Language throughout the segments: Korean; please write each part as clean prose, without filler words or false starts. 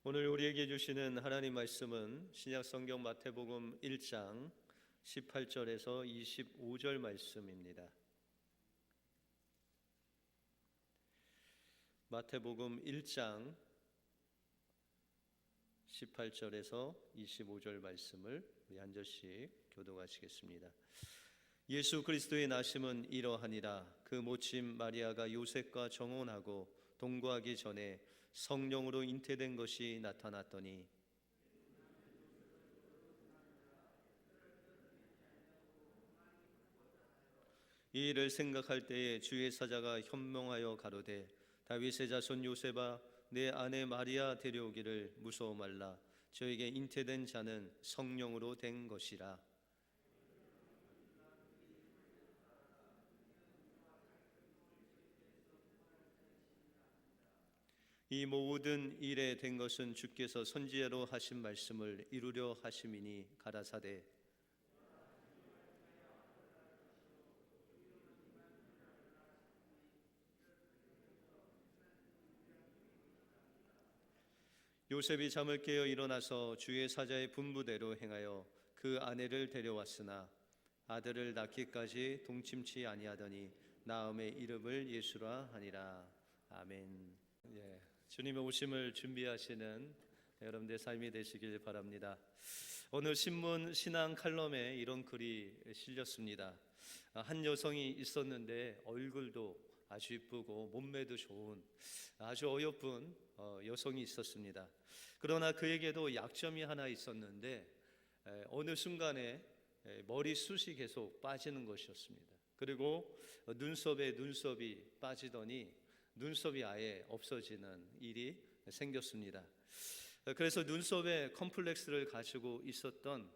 오늘 우리에게 주시는 하나님 말씀은 신약 성경 마태복음 1장 18절에서 25절 말씀입니다. 마태복음 1장 18절에서 25절 말씀을 우리 한 절씩 교독하시겠습니다. 예수 그리스도의 나심은 이러하니라. 그 모침 마리아가 요셉과 정혼하고 동거하기 전에 성령으로 잉태된 것이 나타났더니 이 일을 생각할 때에 주의 사자가 현명하여 가로되 다윗의 자손 요셉아 내 아내 마리아 데려오기를 무서워 말라. 저에게 잉태된 자는 성령으로 된 것이라. 이 모든 일에 된 것은 주께서 선지자로 하신 말씀을 이루려 하심이니 가라사대 요셉이 잠을 깨어 일어나서 주의 사자의 분부대로 행하여 그 아내를 데려왔으나 아들을 낳기까지 동침치 아니하더니 나음의 이름을 예수라 하니라. 아멘. 주님의 오심을 준비하시는 여러분들의 삶이 되시길 바랍니다. 오늘 신문 신앙 칼럼에 이런 글이 실렸습니다. 한 여성이 있었는데 얼굴도 아주 이쁘고 몸매도 좋은 아주 어여쁜 여성이 있었습니다. 그러나 그에게도 약점이 하나 있었는데 어느 순간에 머리숱이 계속 빠지는 것이었습니다. 그리고 눈썹이 빠지더니 눈썹이 아예 없어지는 일이 생겼습니다. 그래서 눈썹에 컴플렉스를 가지고 있었던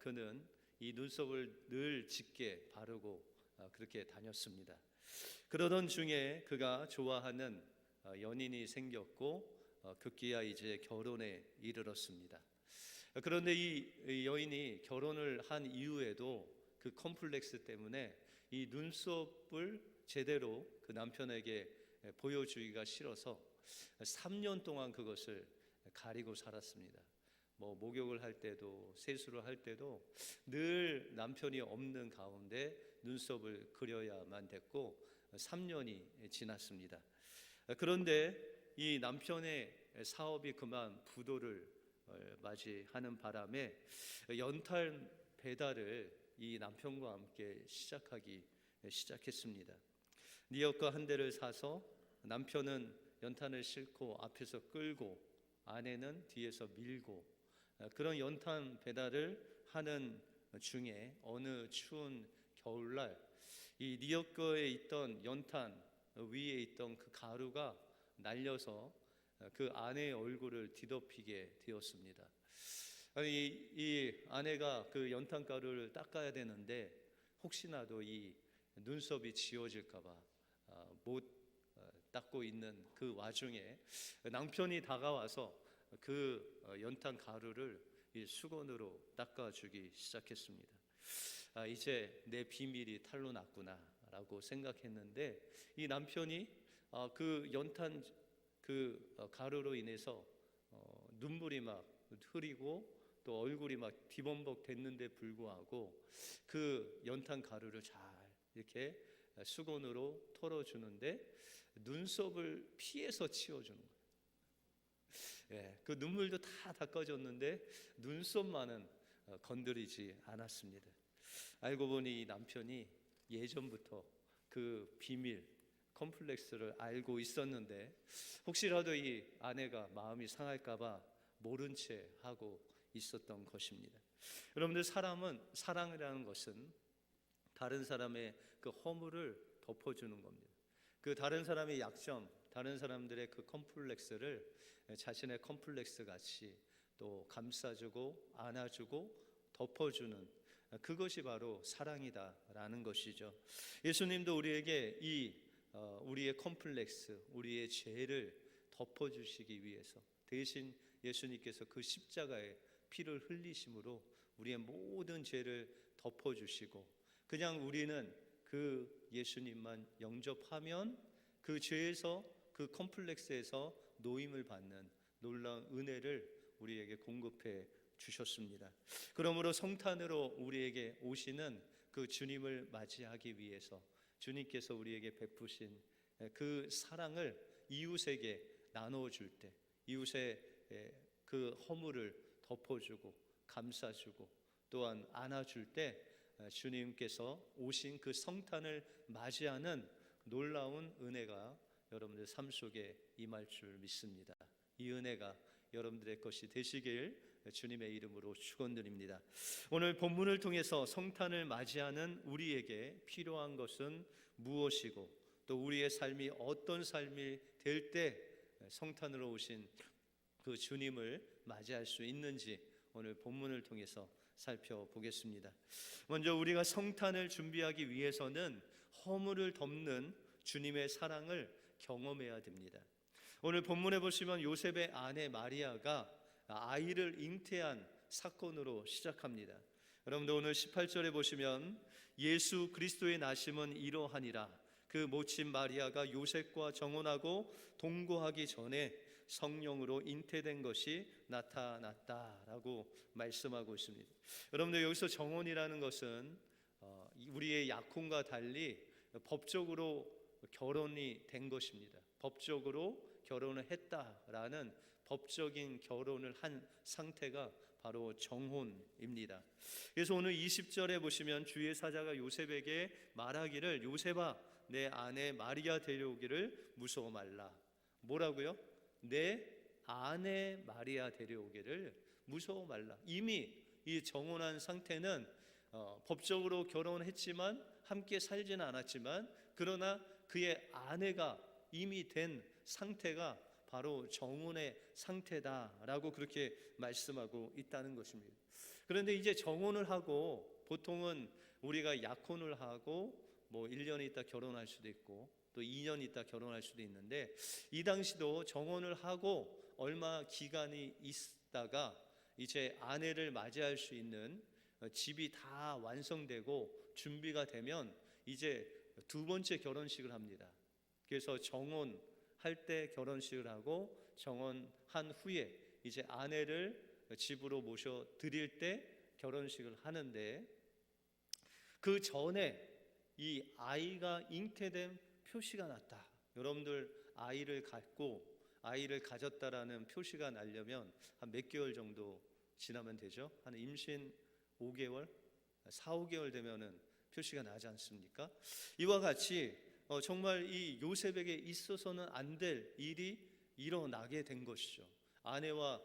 그는 이 눈썹을 늘 짙게 바르고 그렇게 다녔습니다. 그러던 중에 그가 좋아하는 연인이 생겼고 급기야 이제 결혼에 이르렀습니다. 그런데 이 여인이 결혼을 한 이후에도 그 컴플렉스 때문에 이 눈썹을 제대로 그 남편에게 보여주기가 싫어서 3년 동안 그것을 가리고 살았습니다. 목욕을 할 때도 세수를 할 때도 늘 남편이 없는 가운데 눈썹을 그려야만 됐고 3년이 지났습니다. 그런데 이 남편의 사업이 그만 부도를 맞이하는 바람에 연탄 배달을 이 남편과 함께 시작했습니다. 니엇과 한 대를 사서 남편은 연탄을 싣고 앞에서 끌고 아내는 뒤에서 밀고 그런 연탄 배달을 하는 중에 어느 추운 겨울날 이 니엇거에 있던 연탄 위에 있던 그 가루가 날려서 그 아내의 얼굴을 뒤덮이게 되었습니다. 이 아내가 그 연탄 가루를 닦아야 되는데 혹시나도 이 눈썹이 지워질까 봐 못 닦고 있는 그 와중에 남편이 다가와서 그 연탄 가루를 수건으로 닦아주기 시작했습니다. 이제 내 비밀이 탄로 났구나 라고 생각했는데 이 남편이 그 연탄 그 가루로 인해서 눈물이 막 흐리고 또 얼굴이 막 뒤범벅 됐는데 불구하고 그 연탄 가루를 잘 이렇게 수건으로 털어주는데 눈썹을 피해서 치워주는 거예요. 그 눈물도 다 닦아줬는데 눈썹만은 건드리지 않았습니다. 알고 보니 이 남편이 예전부터 그 비밀 컴플렉스를 알고 있었는데 혹시라도 이 아내가 마음이 상할까 봐 모른 채 하고 있었던 것입니다. 여러분들 사랑이라는 것은 다른 사람의 그 허물을 덮어주는 겁니다. 그 다른 사람의 약점, 다른 사람들의 그 컴플렉스를 자신의 컴플렉스 같이 또 감싸주고 안아주고 덮어주는 그것이 바로 사랑이다라는 것이죠. 예수님도 우리에게 우리의 컴플렉스, 우리의 죄를 덮어주시기 위해서 대신 예수님께서 그 십자가에 피를 흘리심으로 우리의 모든 죄를 덮어주시고 그냥 우리는 그 예수님만 영접하면 그 죄에서 그 컴플렉스에서 노임을 받는 놀라운 은혜를 우리에게 공급해 주셨습니다. 그러므로 성탄으로 우리에게 오시는 그 주님을 맞이하기 위해서 주님께서 우리에게 베푸신 그 사랑을 이웃에게 나눠줄 때, 이웃의 그 허물을 덮어주고 감싸주고 또한 안아줄 때 주님께서 오신 그 성탄을 맞이하는 놀라운 은혜가 여러분들 삶 속에 임할 줄 믿습니다. 이 은혜가 여러분들의 것이 되시길 주님의 이름으로 축원드립니다. 오늘 본문을 통해서 성탄을 맞이하는 우리에게 필요한 것은 무엇이고 또 우리의 삶이 어떤 삶이 될 때 성탄으로 오신 그 주님을 맞이할 수 있는지 오늘 본문을 통해서 살펴보겠습니다. 먼저 우리가 성탄을 준비하기 위해서는 허물을 덮는 주님의 사랑을 경험해야 됩니다. 오늘 본문에 보시면 요셉의 아내 마리아가 아이를 잉태한 사건으로 시작합니다. 여러분들 오늘 18절에 보시면 예수 그리스도의 나심은 이러하니라. 그 모친 마리아가 요셉과 정혼하고 동거하기 전에 성령으로 잉태된 것이 나타났다라고 말씀하고 있습니다. 여러분들 여기서 정혼이라는 것은 우리의 약혼과 달리 법적으로 결혼이 된 것입니다. 법적으로 결혼을 했다라는 법적인 결혼을 한 상태가 바로 정혼입니다. 그래서 오늘 20절에 보시면 주의 사자가 요셉에게 말하기를 요셉아 내 아내 마리아 데려오기를 무서워 말라. 뭐라고요? 내 아내 마리아 데려오기를 무서워 말라. 이미 이 정혼한 상태는 법적으로 결혼했지만 함께 살지는 않았지만 그러나 그의 아내가 이미 된 상태가 바로 정혼의 상태다라고 그렇게 말씀하고 있다는 것입니다. 그런데 이제 정혼을 하고 보통은 우리가 약혼을 하고 뭐 1년 있다 결혼할 수도 있고 또 2년 있다 결혼할 수도 있는데 이 당시도 정혼을 하고 얼마 기간이 있다가 이제 아내를 맞이할 수 있는 집이 다 완성되고 준비가 되면 이제 두 번째 결혼식을 합니다. 그래서 정혼할 때 결혼식을 하고 정혼한 후에 이제 아내를 집으로 모셔 드릴 때 결혼식을 하는데 그 전에 이 아이가 잉태된 표시가 났다. 여러분들 아이를 갖고 아이를 가졌다라는 표시가 나려면 한 몇 개월 정도 지나면 되죠? 한 임신 5개월, 4, 5개월 되면은 표시가 나지 않습니까? 이와 같이 정말 이 요셉에게 있어서는 안 될 일이 일어나게 된 것이죠. 아내와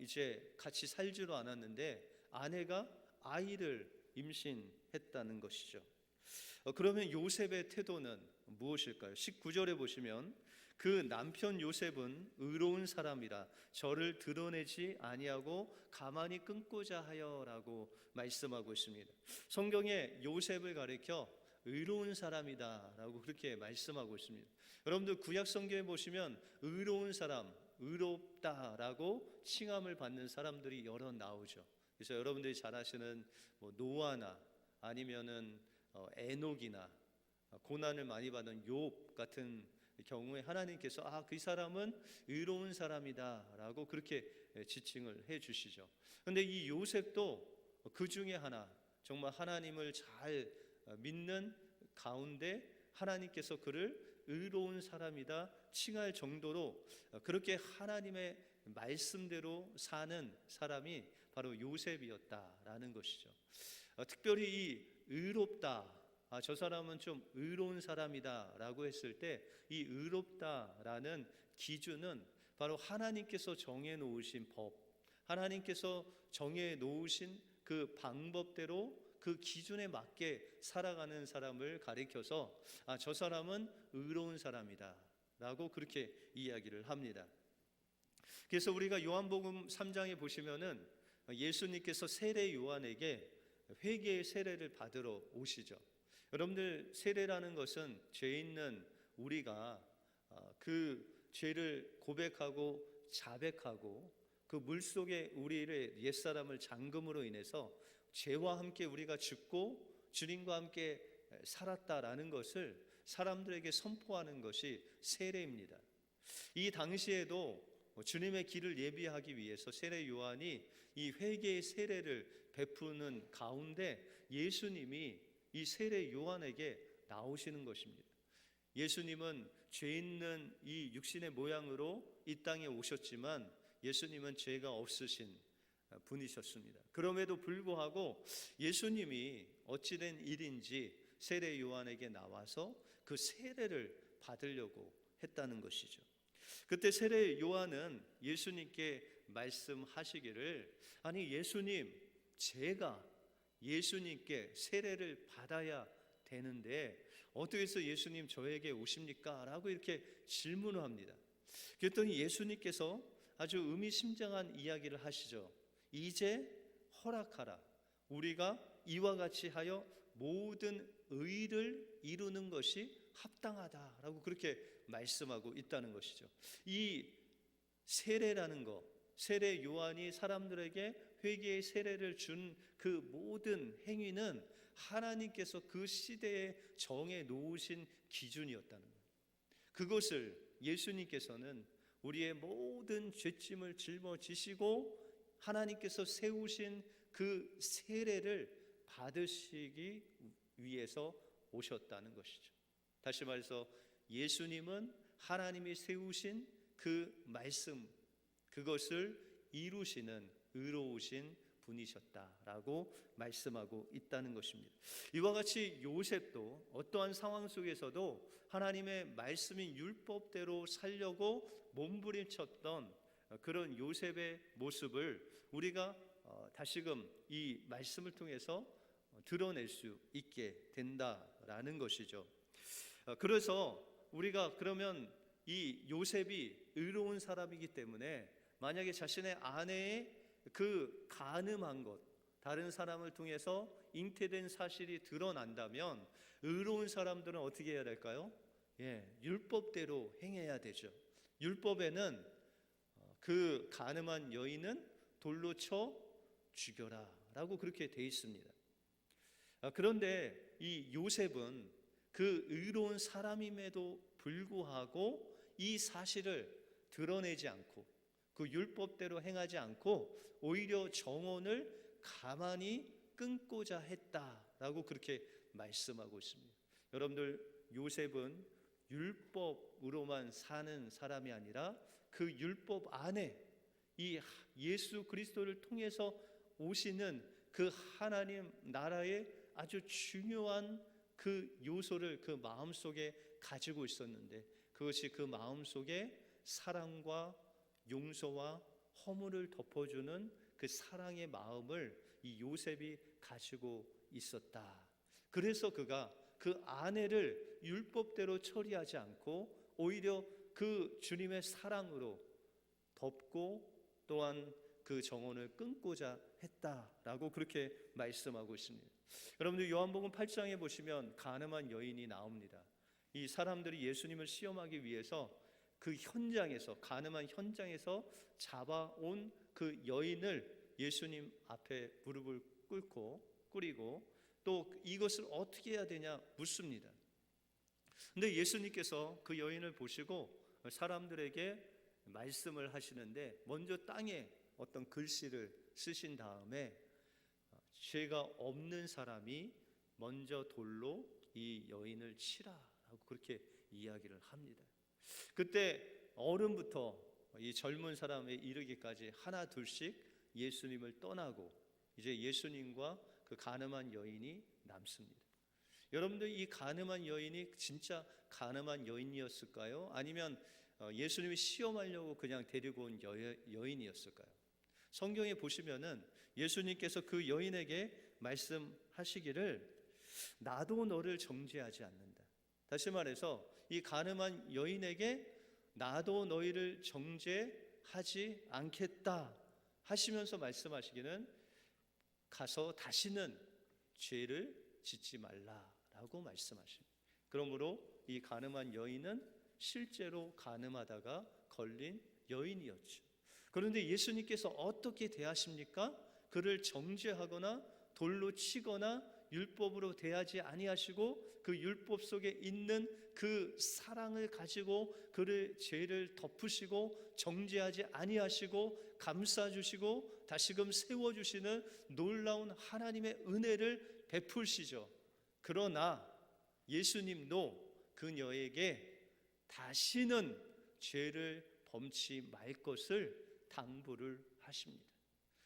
이제 같이 살지도 않았는데 아내가 아이를 임신했다는 것이죠. 그러면 요셉의 태도는 무엇일까요? 19절에 보시면 그 남편 요셉은 의로운 사람이라 저를 드러내지 아니하고 가만히 끊고자 하여라고 말씀하고 있습니다. 성경에 요셉을 가리켜 의로운 사람이다라고 그렇게 말씀하고 있습니다. 여러분들 구약 성경에 보시면 의로운 사람, 의롭다라고 칭함을 받는 사람들이 여러 나오죠. 그래서 여러분들이 잘 아시는 뭐 노아나 아니면은 에녹이나 고난을 많이 받은 욥 같은 경우에 하나님께서 그 사람은 의로운 사람이다라고 그렇게 지칭을 해 주시죠. 그런데 이 요셉도 그 중에 하나 정말 하나님을 잘 믿는 가운데 하나님께서 그를 의로운 사람이다 칭할 정도로 그렇게 하나님의 말씀대로 사는 사람이 바로 요셉이었다라는 것이죠. 특별히 이 의롭다, 저 사람은 좀 의로운 사람이다 라고 했을 때 이 의롭다라는 기준은 바로 하나님께서 정해 놓으신 법, 하나님께서 정해 놓으신 그 방법대로 그 기준에 맞게 살아가는 사람을 가리켜서 저 사람은 의로운 사람이다 라고 그렇게 이야기를 합니다. 그래서 우리가 요한복음 3장에 보시면은 예수님께서 세례 요한에게 회개의 세례를 받으러 오시죠. 여러분들 세례라는 것은 죄 있는 우리가 그 죄를 고백하고 자백하고 그 물속에 우리의 옛사람을 잠금으로 인해서 죄와 함께 우리가 죽고 주님과 함께 살았다라는 것을 사람들에게 선포하는 것이 세례입니다. 이 당시에도 주님의 길을 예비하기 위해서 세례 요한이 이 회개의 세례를 베푸는 가운데 예수님이 이 세례 요한에게 나오시는 것입니다. 예수님은 죄 있는 이 육신의 모양으로 이 땅에 오셨지만 예수님은 죄가 없으신 분이셨습니다. 그럼에도 불구하고 예수님이 어찌된 일인지 세례 요한에게 나와서 그 세례를 받으려고 했다는 것이죠. 그때 세례 요한은 예수님께 말씀하시기를, 아니 예수님, 제가 예수님께 세례를 받아야 되는데 어떻게 해서 예수님 저에게 오십니까? 라고 이렇게 질문을 합니다. 그랬더니 예수님께서 아주 의미심장한 이야기를 하시죠. 이제 허락하라. 우리가 이와 같이 하여 모든 의를 이루는 것이 합당하다라고 그렇게 말씀하고 있다는 것이죠. 이 세례라는 것, 세례 요한이 사람들에게 회개의 세례를 준 그 모든 행위는 하나님께서 그 시대에 정해 놓으신 기준이었다는 거예요. 그것을 예수님께서는 우리의 모든 죄짐을 짊어지시고 하나님께서 세우신 그 세례를 받으시기 위해서 오셨다는 것이죠. 다시 말해서 예수님은 하나님이 세우신 그 말씀, 그것을 이루시는 의로우신 분이셨다라고 말씀하고 있다는 것입니다. 이와 같이 요셉도 어떠한 상황 속에서도 하나님의 말씀인 율법대로 살려고 몸부림쳤던 그런 요셉의 모습을 우리가 다시금 이 말씀을 통해서 드러낼 수 있게 된다라는 것이죠. 그래서 우리가 그러면 이 요셉이 의로운 사람이기 때문에 만약에 자신의 아내의 그 간음한 것, 다른 사람을 통해서 잉태된 사실이 드러난다면 의로운 사람들은 어떻게 해야 될까요? 율법대로 행해야 되죠. 율법에는 그 간음한 여인은 돌로 쳐 죽여라 라고 그렇게 돼 있습니다. 그런데 이 요셉은 그 의로운 사람임에도 불구하고 이 사실을 드러내지 않고 그 율법대로 행하지 않고 오히려 정혼을 가만히 끊고자 했다라고 그렇게 말씀하고 있습니다. 여러분들, 요셉은 율법으로만 사는 사람이 아니라 그 율법 안에 이 예수 그리스도를 통해서 오시는 그 하나님 나라의 아주 중요한 그 요소를 그 마음속에 가지고 있었는데, 그것이 그 마음속에 사랑과 용서와 허물을 덮어주는 그 사랑의 마음을 이 요셉이 가지고 있었다. 그래서 그가 그 아내를 율법대로 처리하지 않고 오히려 그 주님의 사랑으로 덮고 또한 그 정혼을 끊고자 했다라고 그렇게 말씀하고 있습니다. 여러분들, 요한복음 8장에 보시면 간음한 여인이 나옵니다. 이 사람들이 예수님을 시험하기 위해서 그 현장에서, 간음한 현장에서 잡아온 그 여인을 예수님 앞에 무릎을 꿇고 또 이것을 어떻게 해야 되냐 묻습니다. 근데 예수님께서 그 여인을 보시고 사람들에게 말씀을 하시는데 먼저 땅에 어떤 글씨를 쓰신 다음에 죄가 없는 사람이 먼저 돌로 이 여인을 치라라고 그렇게 이야기를 합니다. 그때 어른부터 이 젊은 사람에 이르기까지 하나 둘씩 예수님을 떠나고 이제 예수님과 그 간음한 여인이 남습니다. 여러분들, 이 간음한 여인이 진짜 간음한 여인이었을까요? 아니면 예수님이 시험하려고 그냥 데리고 온 여인이었을까요? 성경에 보시면은 예수님께서 그 여인에게 말씀하시기를 나도 너를 정죄하지 않는다. 다시 말해서 이 간음한 여인에게 나도 너희를 정죄하지 않겠다 하시면서 말씀하시기는 가서 다시는 죄를 짓지 말라라고 말씀하십니다. 그러므로 이 간음한 여인은 실제로 간음하다가 걸린 여인이었죠. 그런데 예수님께서 어떻게 대하십니까? 그를 정죄하거나 돌로 치거나 율법으로 대하지 아니하시고 그 율법 속에 있는 그 사랑을 가지고 그의 죄를 덮으시고 정죄하지 아니하시고 감싸주시고 다시금 세워주시는 놀라운 하나님의 은혜를 베풀시죠. 그러나 예수님도 그녀에게 다시는 죄를 범치 말 것을 당부를 하십니다.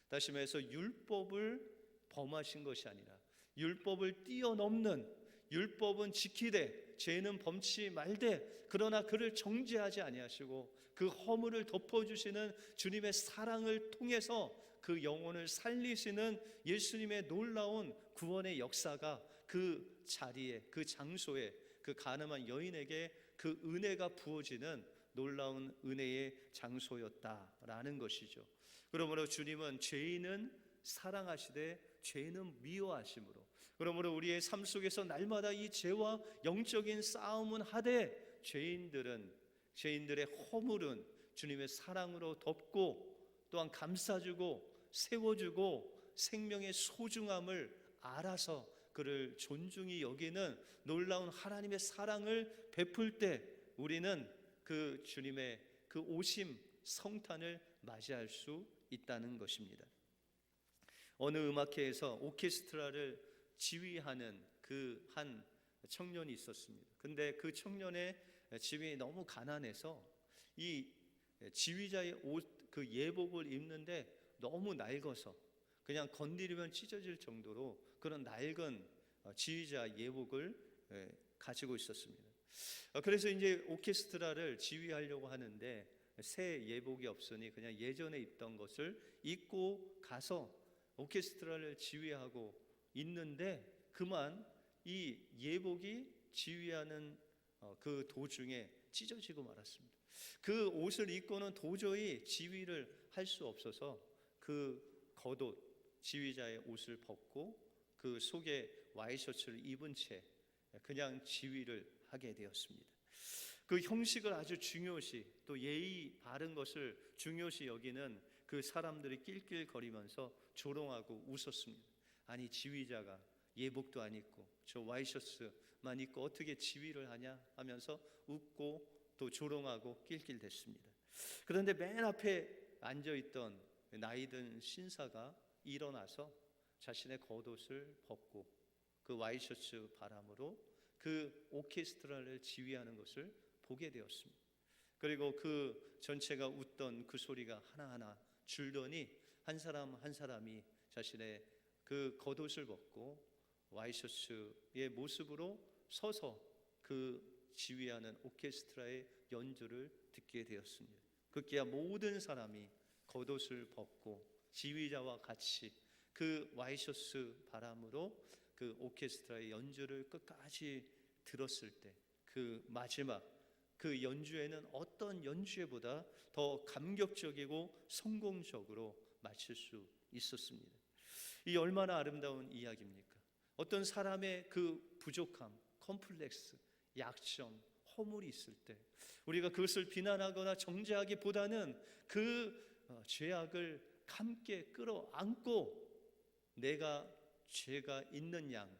다시 말해서 율법을 범하신 것이 아니라 율법을 뛰어넘는, 율법은 지키되 죄는 범치 말되, 그러나 그를 정죄하지 아니하시고 그 허물을 덮어주시는 주님의 사랑을 통해서 그 영혼을 살리시는 예수님의 놀라운 구원의 역사가 그 자리에, 그 장소에, 그 가늠한 여인에게 그 은혜가 부어지는 놀라운 은혜의 장소였다라는 것이죠. 그러므로 주님은 죄인은 사랑하시되 죄는 미워하심으로, 그러므로 우리의 삶 속에서 날마다 이 죄와 영적인 싸움은 하되 죄인들의 허물은 주님의 사랑으로 덮고 또한 감싸주고 세워주고 생명의 소중함을 알아서 그를 존중히 여기는 놀라운 하나님의 사랑을 베풀 때 우리는 그 주님의 그 오심 성탄을 맞이할 수 있다는 것입니다. 어느 음악회에서 오케스트라를 지휘하는 그 한 청년이 있었습니다. 근데 그 청년의 집이 너무 가난해서 이 지휘자의 옷, 그 예복을 입는데 너무 낡아서 그냥 건드리면 찢어질 정도로 그런 낡은 지휘자 예복을 가지고 있었습니다. 그래서 이제 오케스트라를 지휘하려고 하는데 새 예복이 없으니 그냥 예전에 입던 것을 입고 가서 오케스트라를 지휘하고 있는데 그만 이 예복이 지휘하는 그 도중에 찢어지고 말았습니다. 그 옷을 입고는 도저히 지휘를 할 수 없어서 그 겉옷, 지휘자의 옷을 벗고 그 속에 와이셔츠를 입은 채 그냥 지휘를 하게 되었습니다. 그 형식을 아주 중요시, 또 예의 바른 것을 중요시 여기는 그 사람들이 낄낄거리면서 조롱하고 웃었습니다. 아니, 지휘자가 예복도 안 입고 저 와이셔츠만 입고 어떻게 지휘를 하냐 하면서 웃고 또 조롱하고 낄낄댔습니다. 그런데 맨 앞에 앉아있던 나이든 신사가 일어나서 자신의 겉옷을 벗고 그 와이셔츠 바람으로 그 오케스트라를 지휘하는 것을 보게 되었습니다. 그리고 그 전체가 웃던 그 소리가 하나하나 줄더니 한 사람 한 사람이 자신의 그 겉옷을 벗고 와이셔츠의 모습으로 서서 그 지휘하는 오케스트라의 연주를 듣게 되었습니다. 급기야 모든 사람이 겉옷을 벗고 지휘자와 같이 그 와이셔츠 바람으로 그 오케스트라의 연주를 끝까지 들었을 때 그 마지막 그 연주에는 어떤 연주회보다 더 감격적이고 성공적으로 마칠 수 있었습니다. 이 얼마나 아름다운 이야기입니까? 어떤 사람의 그 부족함, 컴플렉스, 약점, 허물이 있을 때 우리가 그것을 비난하거나 정죄하기보다는 그 죄악을 함께 끌어안고 내가 죄가 있는 양,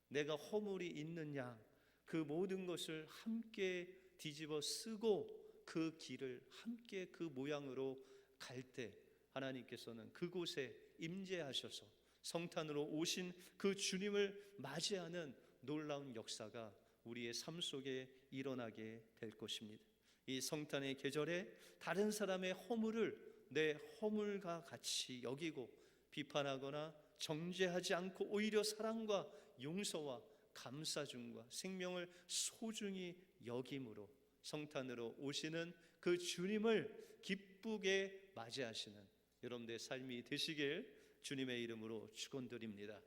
내가 허물이 있는 양, 그 모든 것을 함께 뒤집어 쓰고 그 길을 함께 그 모양으로 갈 때 하나님께서는 그곳에 임재하셔서 성탄으로 오신 그 주님을 맞이하는 놀라운 역사가 우리의 삶 속에 일어나게 될 것입니다. 이 성탄의 계절에 다른 사람의 허물을 내 허물과 같이 여기고 비판하거나 정죄하지 않고 오히려 사랑과 용서와 감싸줌과 생명을 소중히 여김으로 성탄으로 오시는 그 주님을 기쁘게 맞이하시는 여러분들의 삶이 되시길 주님의 이름으로 축원드립니다.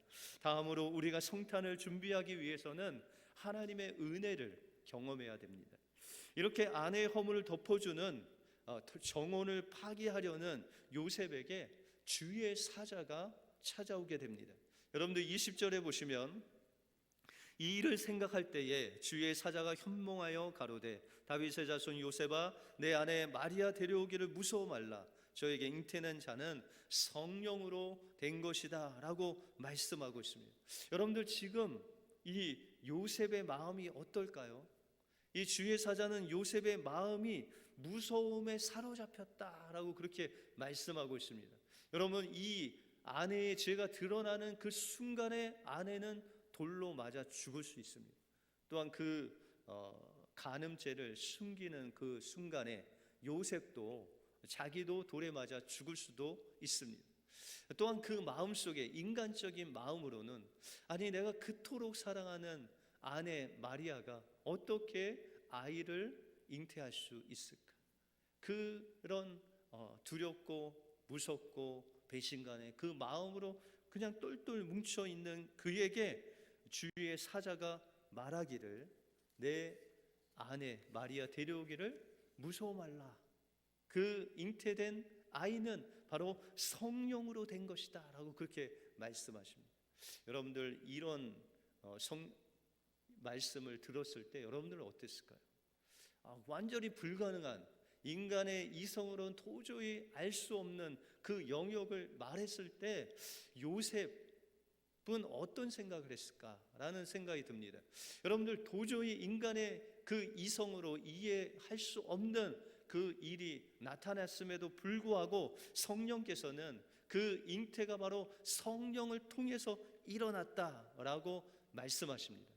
다음으로 우리가 성탄을 준비하기 위해서는 하나님의 은혜를 경험해야 됩니다. 이렇게 아내의 허물을 덮어주는 정혼을 파기하려는 요셉에게 주의 사자가 찾아오게 됩니다. 여러분들 20절에 보시면 이 일을 생각할 때에 주의 사자가 현몽하여 가로되 다윗의 자손 요셉아 내 아내 마리아 데려오기를 무서워 말라 저에게 잉태된 자는 성령으로 된 것이다 라고 말씀하고 있습니다. 여러분들 지금 이 요셉의 마음이 어떨까요? 이 주의 사자는 요셉의 마음이 무서움에 사로잡혔다라고 그렇게 말씀하고 있습니다. 여러분, 이 아내의 죄가 드러나는 그 순간에 아내는 돌로 맞아 죽을 수 있습니다. 또한 그 간음죄를 숨기는 그 순간에 요셉도 자기도 돌에 맞아 죽을 수도 있습니다. 또한 그 마음속에 인간적인 마음으로는 아니 내가 그토록 사랑하는 아내 마리아가 어떻게 아이를 잉태할 수 있을까? 그런 두렵고 무섭고 배신간의 그 마음으로 그냥 똘똘 뭉쳐 있는 그에게 주의 사자가 말하기를 내 아내 마리아 데려오기를 무서워 말라. 그 잉태된 아이는 바로 성령으로 된 것이다 라고 그렇게 말씀하십니다. 여러분들 이런 말씀을 들었을 때 여러분들은 어땠을까요? 완전히 불가능한 인간의 이성으로는 도저히 알 수 없는 그 영역을 말했을 때 요셉은 어떤 생각을 했을까라는 생각이 듭니다. 여러분들 도저히 인간의 그 이성으로 이해할 수 없는 그 일이 나타났음에도 불구하고 성령께서는 그 잉태가 바로 성령을 통해서 일어났다라고 말씀하십니다.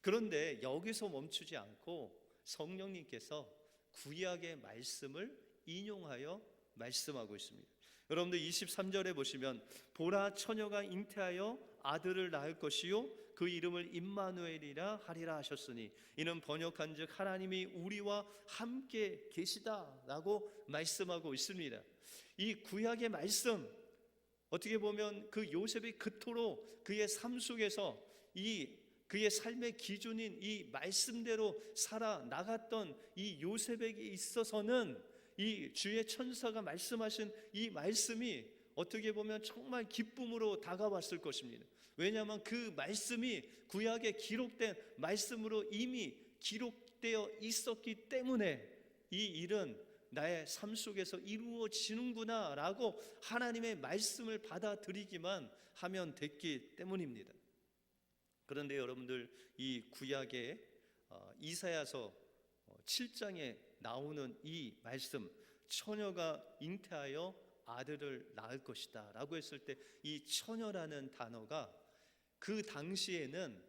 그런데 여기서 멈추지 않고 성령님께서 구약의 말씀을 인용하여 말씀하고 있습니다. 여러분들 23절에 보시면 보라 처녀가 잉태하여 아들을 낳을 것이요 그 이름을 임마누엘이라 하리라 하셨으니 이는 번역한즉 하나님이 우리와 함께 계시다라고 말씀하고 있습니다. 이 구약의 말씀 어떻게 보면 그 요셉이 그토록 그의 삶 속에서 그의 삶의 기준인 이 말씀대로 살아나갔던 이 요셉에게 있어서는 이 주의 천사가 말씀하신 이 말씀이 어떻게 보면 정말 기쁨으로 다가왔을 것입니다. 왜냐하면 그 말씀이 구약에 기록된 말씀으로 이미 기록되어 있었기 때문에 이 일은 나의 삶 속에서 이루어지는구나 라고 하나님의 말씀을 받아들이기만 하면 됐기 때문입니다. 그런데 여러분들 이 구약의 이사야서 7장에 나오는 이 말씀 처녀가 잉태하여 아들을 낳을 것이다 라고 했을 때 이 처녀라는 단어가 그 당시에는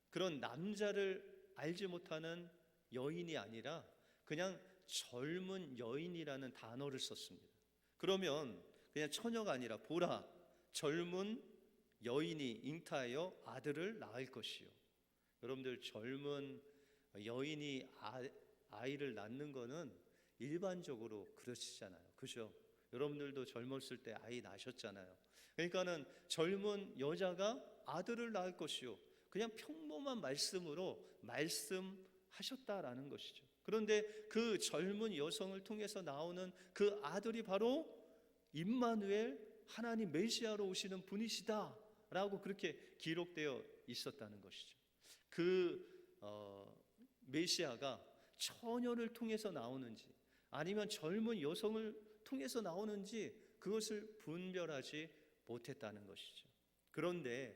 그런 남자를 알지 못하는 여인이 아니라 그냥 젊은 여인이라는 단어를 썼습니다. 그러면 그냥 처녀가 아니라 보라 젊은 여인이 잉태하여 아들을 낳을 것이요. 여러분들 젊은 여인이 아이를 낳는 거는 일반적으로 그러시잖아요. 그죠? 여러분들도 젊었을 때 아이 낳으셨잖아요. 그러니까는 젊은 여자가 아들을 낳을 것이요. 그냥 평범한 말씀으로 말씀하셨다라는 것이죠. 그런데 그 젊은 여성을 통해서 나오는 그 아들이 바로 임마누엘 하나님 메시아로 오시는 분이시다 라고 그렇게 기록되어 있었다는 것이죠. 그 메시아가 처녀를 통해서 나오는지 아니면 젊은 여성을 통해서 나오는지 그것을 분별하지 못했다는 것이죠. 그런데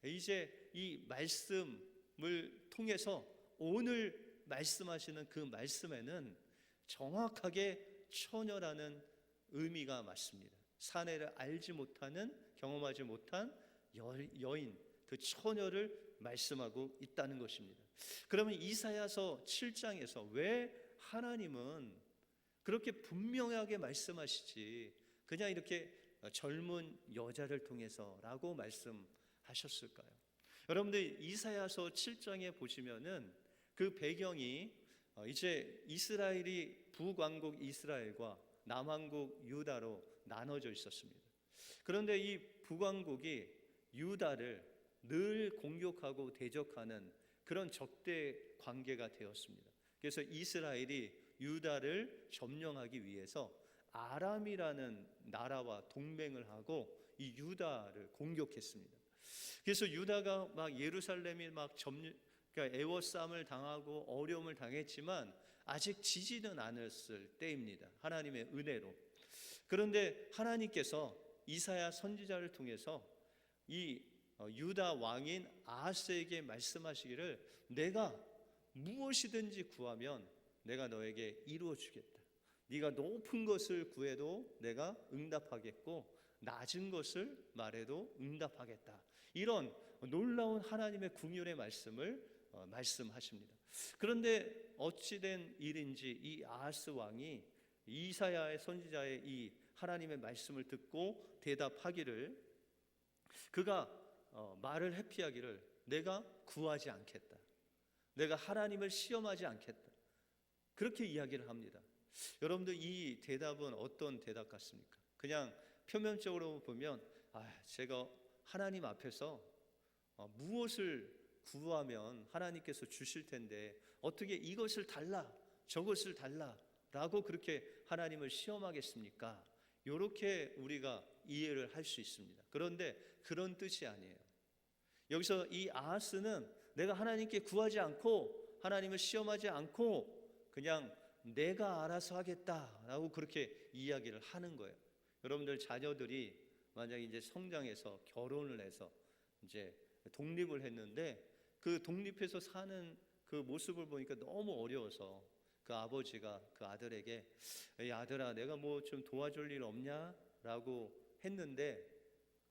이제 이 말씀을 통해서 오늘 말씀하시는 그 말씀에는 정확하게 처녀라는 의미가 맞습니다. 사내를 알지 못하는 경험하지 못한 여인 그 처녀를 말씀하고 있다는 것입니다. 그러면 이사야서 7장에서 왜 하나님은 그렇게 분명하게 말씀하시지 그냥 이렇게 젊은 여자를 통해서라고 말씀하셨을까요? 여러분들 이사야서 7장에 보시면은 그 배경이 이제 이스라엘이 북왕국 이스라엘과 남왕국 유다로 나눠져 있었습니다. 그런데 이 북왕국이 유다를 늘 공격하고 대적하는 그런 적대 관계가 되었습니다. 그래서 이스라엘이 유다를 점령하기 위해서 아람이라는 나라와 동맹을 하고 이 유다를 공격했습니다. 그래서 유다가 막 예루살렘이 그러니까 애워싸움을 당하고 어려움을 당했지만 아직 지지는 않았을 때입니다. 하나님의 은혜로. 그런데 하나님께서 이사야 선지자를 통해서 이 유다 왕인 아하스에게 말씀하시기를 내가 무엇이든지 구하면 내가 너에게 이루어 주겠다. 네가 높은 것을 구해도 내가 응답하겠고 낮은 것을 말해도 응답하겠다. 이런 놀라운 하나님의 긍휼의 말씀을 말씀하십니다. 그런데 어찌된 일인지 이 아하스 왕이 이사야의 선지자의 이 하나님의 말씀을 듣고 대답하기를, 그가 말을 회피하기를, 내가 구하지 않겠다, 내가 하나님을 시험하지 않겠다, 그렇게 이야기를 합니다. 여러분들, 이 대답은 어떤 대답 같습니까? 그냥 표면적으로 보면 제가 하나님 앞에서 무엇을 구하면 하나님께서 주실 텐데 어떻게 이것을 달라 저것을 달라 라고 그렇게 하나님을 시험하겠습니까? 이렇게 우리가 이해를 할 수 있습니다. 그런데 그런 뜻이 아니에요. 여기서 이 아하스는 내가 하나님께 구하지 않고 하나님을 시험하지 않고 그냥 내가 알아서 하겠다라고 그렇게 이야기를 하는 거예요. 여러분들 자녀들이 만약에 이제 성장해서 결혼을 해서 이제 독립을 했는데 그 독립해서 사는 그 모습을 보니까 너무 어려워서 그 아버지가 그 아들에게 에이 아들아, 내가 뭐 좀 도와줄 일 없냐? 라고 했는데,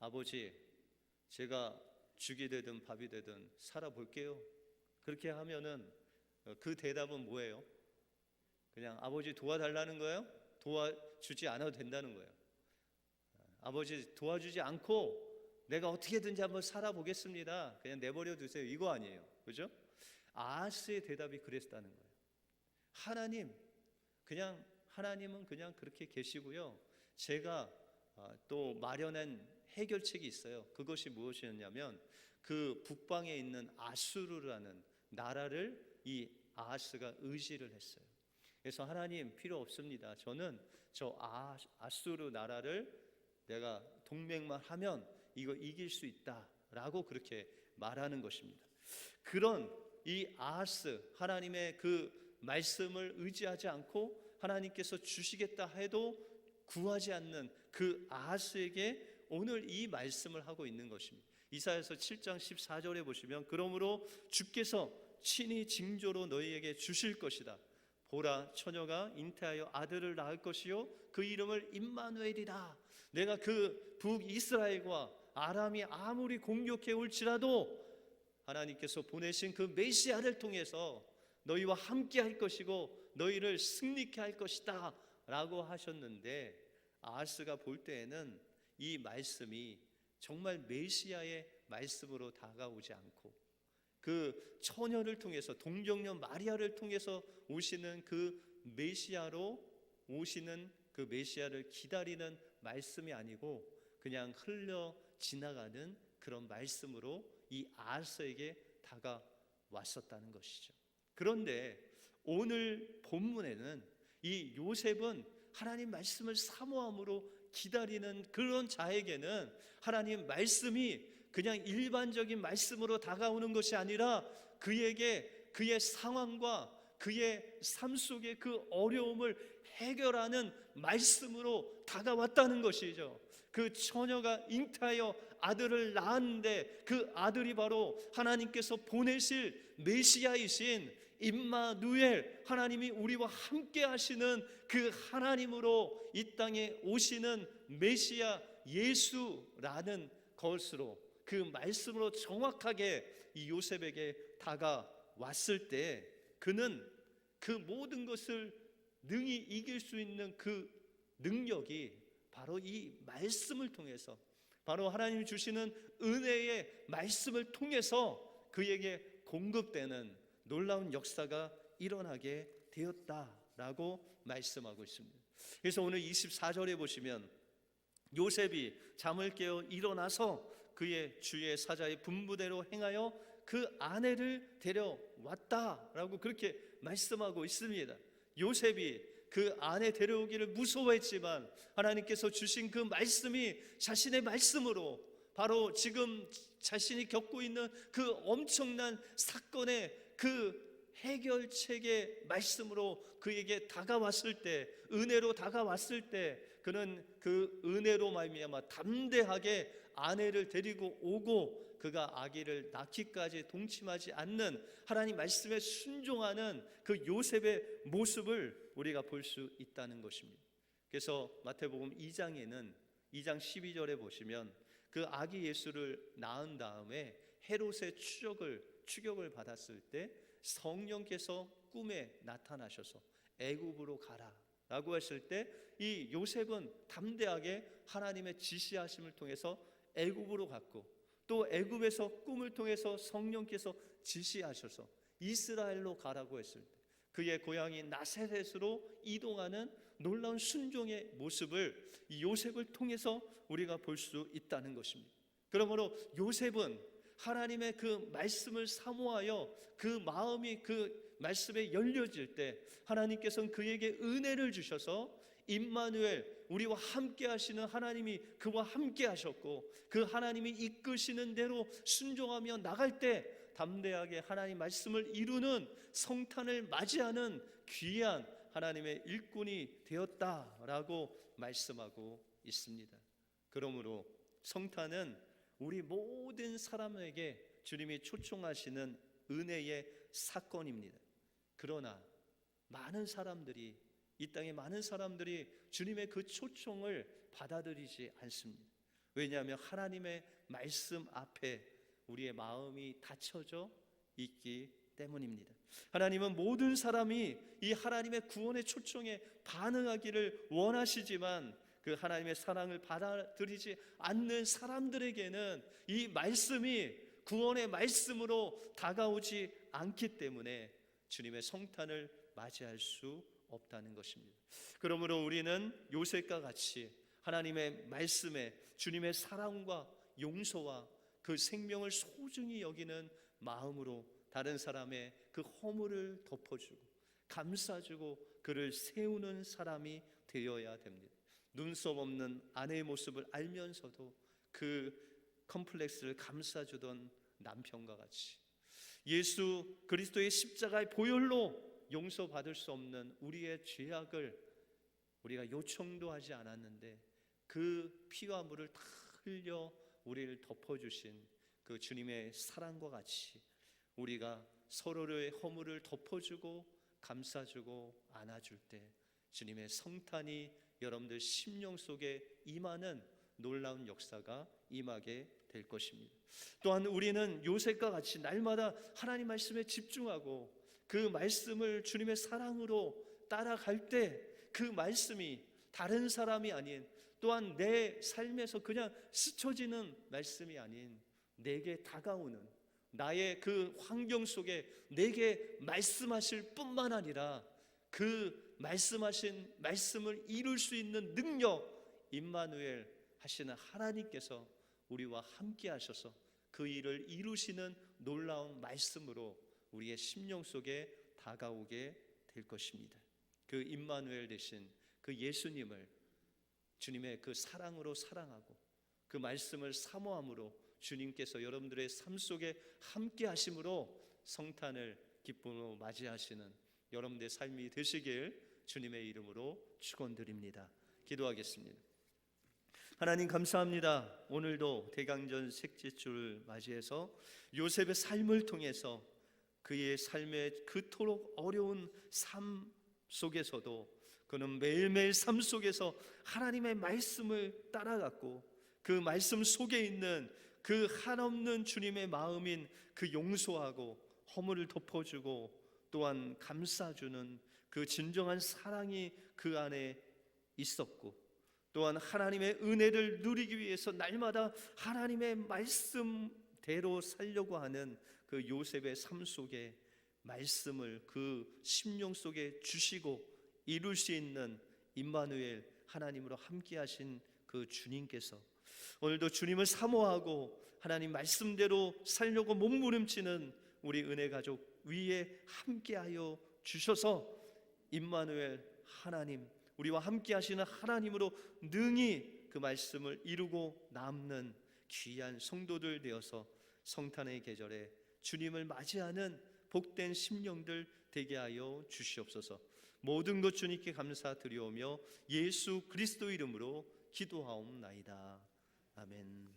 아버지, 제가 죽이 되든 밥이 되든 살아볼게요. 그렇게 하면은 그 대답은 뭐예요? 그냥 아버지 도와달라는 거예요? 도와주지 않아도 된다는 거예요. 아버지 도와주지 않고 내가 어떻게든지 한번 살아보겠습니다, 그냥 내버려 두세요, 이거 아니에요. 그죠? 아하스의 대답이 그랬다는 거예요. 하나님은 그냥 그렇게 계시고요, 제가 또 마련한 해결책이 있어요. 그것이 무엇이었냐면 그 북방에 있는 아수르라는 나라를 이 아하스가 의지를 했어요. 그래서 하나님 필요 없습니다, 저는 저 아수르 나라를 내가 동맹만 하면 이거 이길 수 있다라고 그렇게 말하는 것입니다. 그런 이 아하스, 하나님의 그 말씀을 의지하지 않고 하나님께서 주시겠다 해도 구하지 않는 그 아하스에게 오늘 이 말씀을 하고 있는 것입니다. 이사야서 7장 14절에 보시면, 그러므로 주께서 친히 징조로 너희에게 주실 것이다. 보라, 처녀가 잉태하여 아들을 낳을 것이요 그 이름을 임마누엘이라. 내가 그 북이스라엘과 아람이 아무리 공격해 올지라도 하나님께서 보내신 그 메시아를 통해서 너희와 함께 할 것이고 너희를 승리케 할 것이다 라고 하셨는데, 아하스가 볼 때에는 이 말씀이 정말 메시아의 말씀으로 다가오지 않고 그 처녀를 통해서, 동정녀 마리아를 통해서 오시는 그 메시아로 오시는 그 메시아를 기다리는 말씀이 아니고 그냥 흘러 지나가는 그런 말씀으로 이 아하스에게 다가왔었다는 것이죠. 그런데 오늘 본문에는 이 요셉은 하나님 말씀을 사모함으로 기다리는 그런 자에게는 하나님 말씀이 그냥 일반적인 말씀으로 다가오는 것이 아니라 그에게 그의 상황과 그의 삶 속의 그 어려움을 해결하는 말씀으로 다가왔다는 것이죠. 그 처녀가 잉태하여 아들을 낳았는데 그 아들이 바로 하나님께서 보내실 메시아이신 임마누엘, 하나님이 우리와 함께 하시는 그 하나님으로 이 땅에 오시는 메시아 예수라는 것으로, 그 말씀으로 정확하게 이 요셉에게 다가왔을 때 그는 그 모든 것을 능히 이길 수 있는 그 능력이 바로 이 말씀을 통해서, 바로 하나님이 주시는 은혜의 말씀을 통해서 그에게 공급되는 놀라운 역사가 일어나게 되었다라고 말씀하고 있습니다. 그래서 오늘 24절에 보시면 요셉이 잠을 깨어 일어나서 그의 주의 사자의 분부대로 행하여 그 아내를 데려왔다라고 그렇게 말씀하고 있습니다. 요셉이 그 아내 데려오기를 무서워했지만 하나님께서 주신 그 말씀이 자신의 말씀으로, 바로 지금 자신이 겪고 있는 그 엄청난 사건의 그 해결책의 말씀으로 그에게 다가왔을 때, 은혜로 다가왔을 때 그는 그 은혜로 말미암아 담대하게 아내를 데리고 오고 그가 아기를 낳기까지 동침하지 않는 하나님 말씀에 순종하는 그 요셉의 모습을 우리가 볼 수 있다는 것입니다. 그래서 마태복음 2장에는 2장 12절에 보시면 그 아기 예수를 낳은 다음에 헤롯의 추격을 받았을 때 성령께서 꿈에 나타나셔서 애굽으로 가라라고 했을 때 이 요셉은 담대하게 하나님의 지시하심을 통해서 애굽으로 갔고, 또 애굽에서 꿈을 통해서 성령께서 지시하셔서 이스라엘로 가라고 했을 때 그의 고향인 나사렛으로 이동하는 놀라운 순종의 모습을 이 요셉을 통해서 우리가 볼 수 있다는 것입니다. 그러므로 요셉은 하나님의 그 말씀을 사모하여 그 마음이 그 말씀에 열려질 때 하나님께서는 그에게 은혜를 주셔서 임마누엘, 우리와 함께 하시는 하나님이 그와 함께 하셨고, 그 하나님이 이끄시는 대로 순종하며 나갈 때 담대하게 하나님 말씀을 이루는 성탄을 맞이하는 귀한 하나님의 일꾼이 되었다라고 말씀하고 있습니다. 그러므로 성탄은 우리 모든 사람에게 주님이 초청하시는 은혜의 사건입니다. 그러나 이 땅의 많은 사람들이 주님의 그 초청을 받아들이지 않습니다. 왜냐하면 하나님의 말씀 앞에 우리의 마음이 닫혀져 있기 때문입니다. 하나님은 모든 사람이 이 하나님의 구원의 초청에 반응하기를 원하시지만 그 하나님의 사랑을 받아들이지 않는 사람들에게는 이 말씀이 구원의 말씀으로 다가오지 않기 때문에 주님의 성탄을 맞이할 수 없다는 것입니다. 그러므로 우리는 요셉과 같이 하나님의 말씀에 주님의 사랑과 용서와 그 생명을 소중히 여기는 마음으로 다른 사람의 그 허물을 덮어주고 감싸주고 그를 세우는 사람이 되어야 됩니다. 눈썹 없는 아내의 모습을 알면서도 그 컴플렉스를 감싸주던 남편과 같이 예수 그리스도의 십자가의 보혈로 용서받을 수 없는 우리의 죄악을 우리가 요청도 하지 않았는데 그 피와 물을 다 흘려 우리를 덮어주신 그 주님의 사랑과 같이 우리가 서로의 허물을 덮어주고 감싸주고 안아줄 때 주님의 성탄이 여러분들 심령 속에 임하는 놀라운 역사가 임하게 될 것입니다. 또한 우리는 요셉과 같이 날마다 하나님 말씀에 집중하고 그 말씀을 주님의 사랑으로 따라갈 때 그 말씀이 다른 사람이 아닌, 또한 내 삶에서 그냥 스쳐지는 말씀이 아닌 내게 다가오는, 나의 그 환경 속에 내게 말씀하실 뿐만 아니라 그 말씀하신 말씀을 이룰 수 있는 능력, 임마누엘 하시는 하나님께서 우리와 함께 하셔서 그 일을 이루시는 놀라운 말씀으로 우리의 심령 속에 다가오게 될 것입니다. 그 임마누엘 되신 그 예수님을 주님의 그 사랑으로 사랑하고 그 말씀을 사모함으로 주님께서 여러분들의 삶 속에 함께 하심으로 성탄을 기쁨으로 맞이하시는 여러분들의 삶이 되시길 주님의 이름으로 축원드립니다. 기도하겠습니다. 하나님 감사합니다. 오늘도 대강전 셋째주를 맞이해서 요셉의 삶을 통해서 그의 삶의 그토록 어려운 삶 속에서도 그는 매일매일 삶 속에서 하나님의 말씀을 따라갔고 그 말씀 속에 있는 그 한없는 주님의 마음인 그 용서하고 허물을 덮어주고 또한 감싸주는 그 진정한 사랑이 그 안에 있었고, 또한 하나님의 은혜를 누리기 위해서 날마다 하나님의 말씀대로 살려고 하는 그 요셉의 삶 속에 말씀을 그 심령 속에 주시고 이룰 수 있는 임마누엘 하나님으로 함께 하신 그 주님께서 오늘도 주님을 사모하고 하나님 말씀대로 살려고 몸부림치는 우리 은혜 가족 위에 함께하여 주셔서 임마누엘 하나님, 우리와 함께 하시는 하나님으로 능히 그 말씀을 이루고 남는 귀한 성도들 되어서 성탄의 계절에 주님을 맞이하는 복된 심령들 되게 하여 주시옵소서. 모든 것 주님께 감사드리오며 예수 그리스도 이름으로 기도하옵나이다. 아멘.